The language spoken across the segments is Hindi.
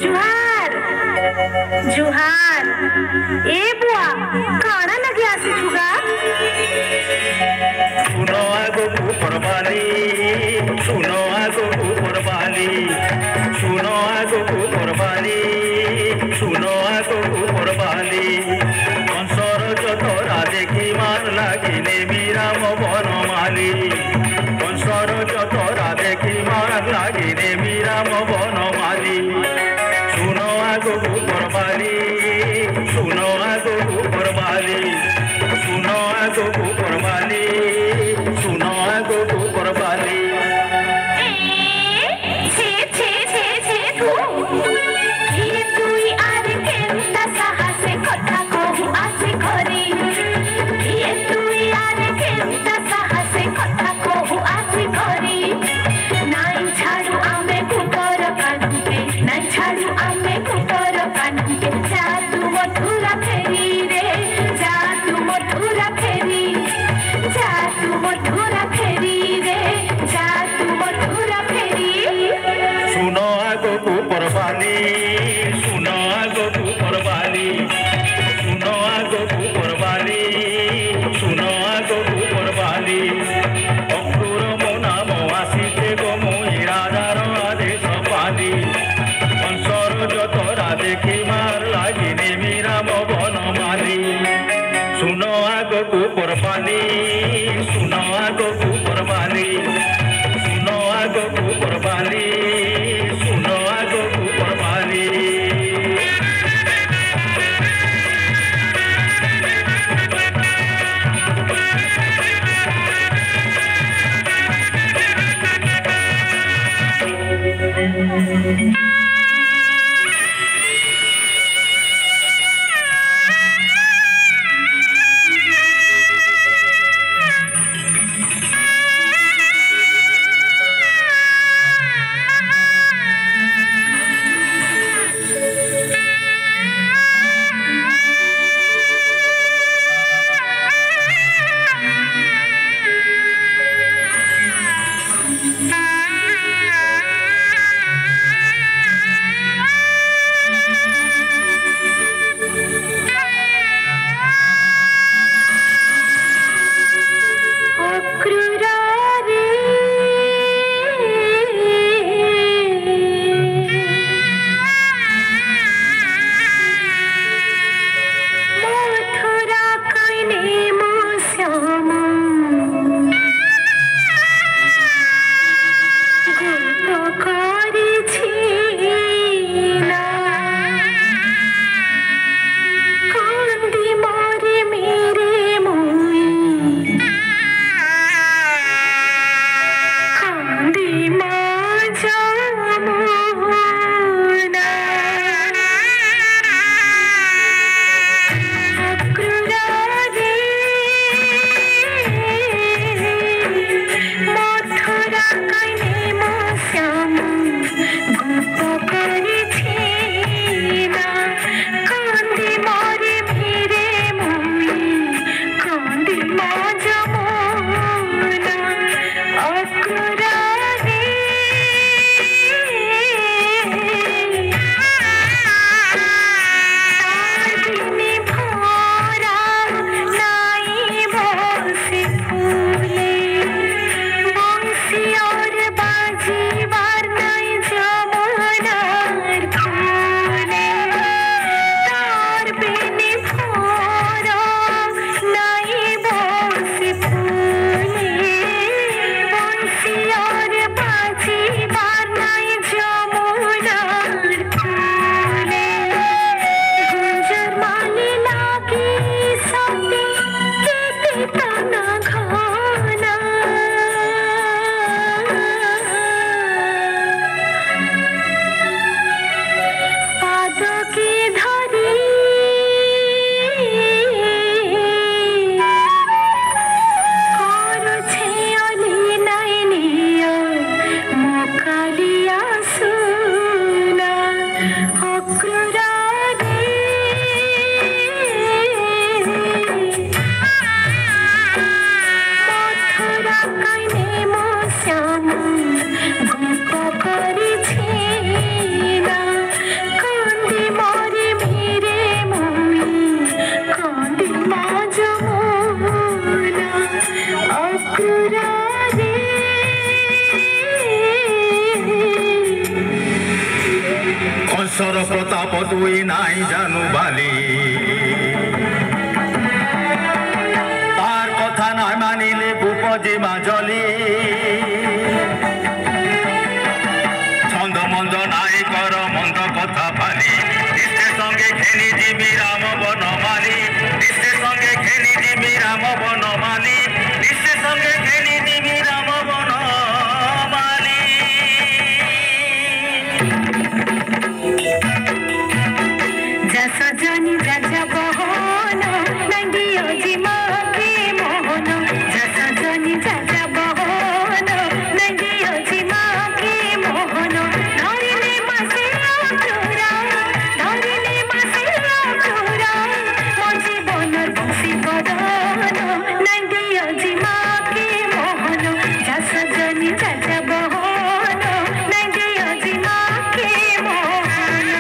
जुहार जुहार ए बुआ खाना लगे आसी छुगा सुनो आगो कुपरबाली सुनो आगो कुपरबाली सुनो आगो कुपरबाली सुनो आगो कुपरबाली कंसर जतरा देखी मान लागिले मीराम बनमाली कंसर जतरा देखी मान लागिले मीराम बनमाली सुनो आगो कुपरबाली सुनो आगो कुपरबाली सुनो आगो कुपरबाली सुनो आगो कुपरबाली छे छे छे छे तू ये तुई आरे केंता साहसे कथा कहू आसे घरी ये तुई आरे केंता साहसे कथा कहू आसे घरी नाई छाड़ू आमे कुकर कानुके नाई छाड़ू आमे कुकर कानुके जादू मधुरा फेरी रे जादू मधुरा फेरी जादू मधुरा फेरी रे जादू मधुरा फेरी सुनो आगो कुपरबाली सुनो आगो कुपरबाली सुनो आगो कुपरबाली सुनो आगो कुपरबाली अक्रूर मो नाम आसीते गो मो इरादार आदेश पाली कंसर जतरा देखी मार लागिले मीराम बनमाली सुनो आगो कुपरबाली सुनो आगो कुपरबाली सुनो आगो कुपरबाली सुनो आगो হর্ষর প্রতাপ তুই নাই জানু বালি তার কথা না মানিলে ভূপজি মাজলি ছন্দ মন্দ নাই কর মন্দ কথা ফালি নিষ্ঠের সঙ্গে ঘেনি দিবি রাম বনমালী নিষ্ঠের সঙ্গে ঘেনি দিবি রাম বনমালী নিষ্ঠের সঙ্গে ঘেনি দিবি রাম বনমালী जैसा जानी जजा बहन नंगियो जी माके मोहन जैसा जानी जजा बहन नंगियो जी माके मोहन धरिले मासे चोरा मो जीवन खुशी बदन नंगियो जी माके मोहन जैसा जानी जजा बहन नंगियो जी माके मोहन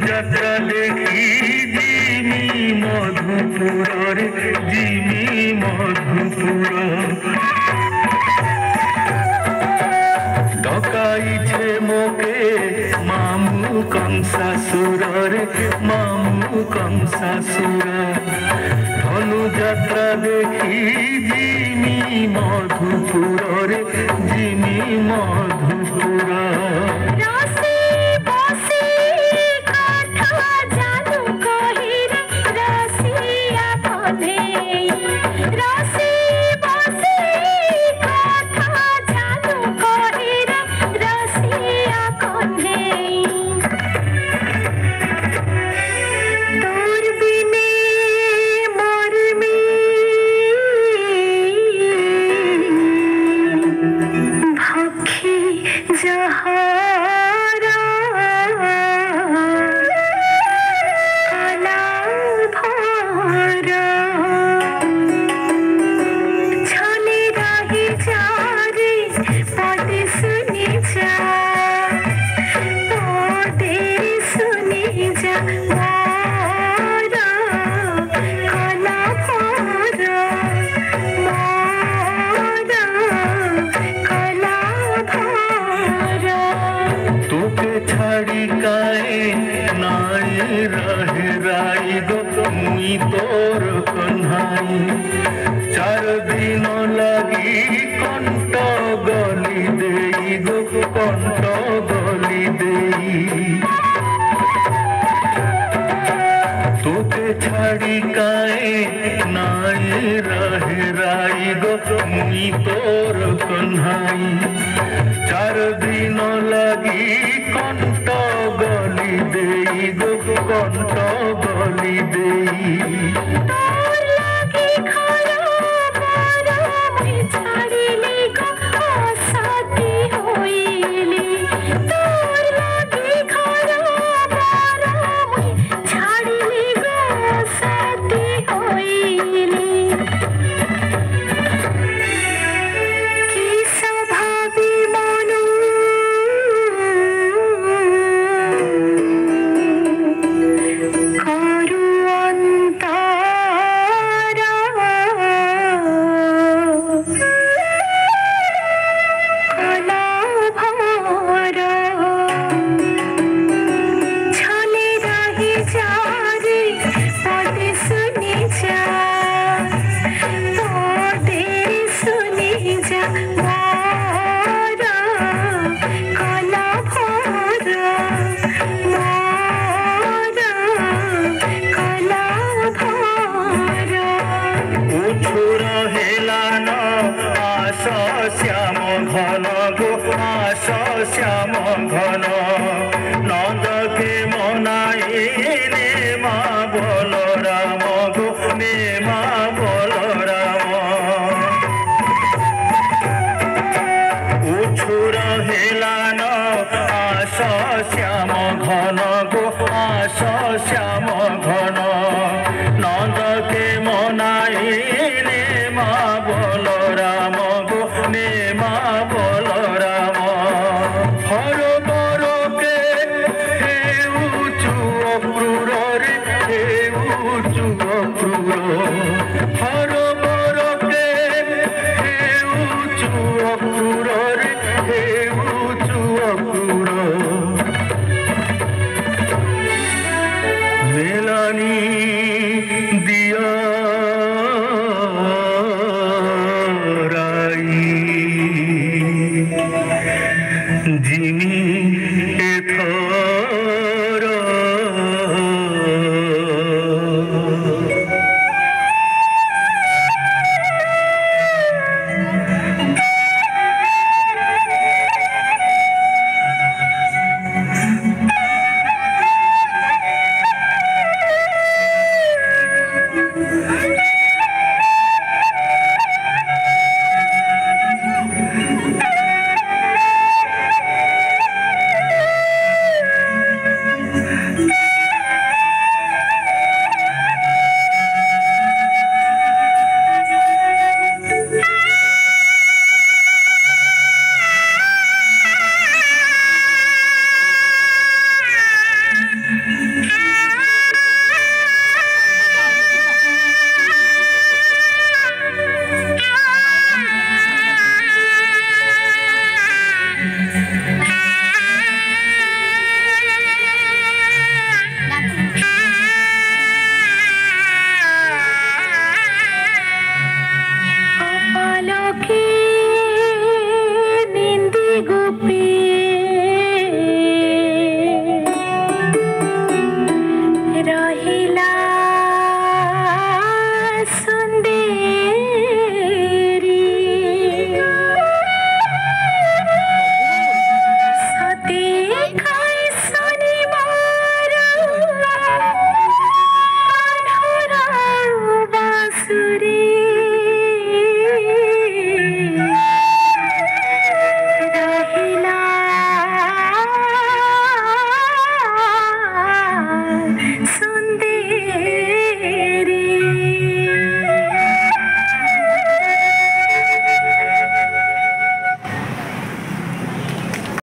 যাত্রা দেখি জিমি মধুপুর জিমি মধুপুর ডকাইছে মোকে মামু কংসাসুর মামু কংসাসুর ধনুযাত্রা দেখি জিমি মধুপুর জিমি মধুপুর जहाँ चार दिन लगी कंट गली देई गो कंट गली देई तोके छाड़ी काए नाई रहे राई गो मुई तोर कन्हाई चार दिन लगी कंट गली देई गो कंट गली देई श्याम घन गो आस श्याम घन नंद के मनाई ने माँ बोल राम गो ने माँ बोल राम उछुर हेलान आस श्याम घन गो आस श्याम घन नंद के मनाई ने माँ बोल राम ने माँ बोल राम हर बर के हे उचु अक्रूर रे हे उचु अक्रूर हर बर के हे उचु अक्रूर रे हे उचु अक्रूर मेलानी दिया जिमी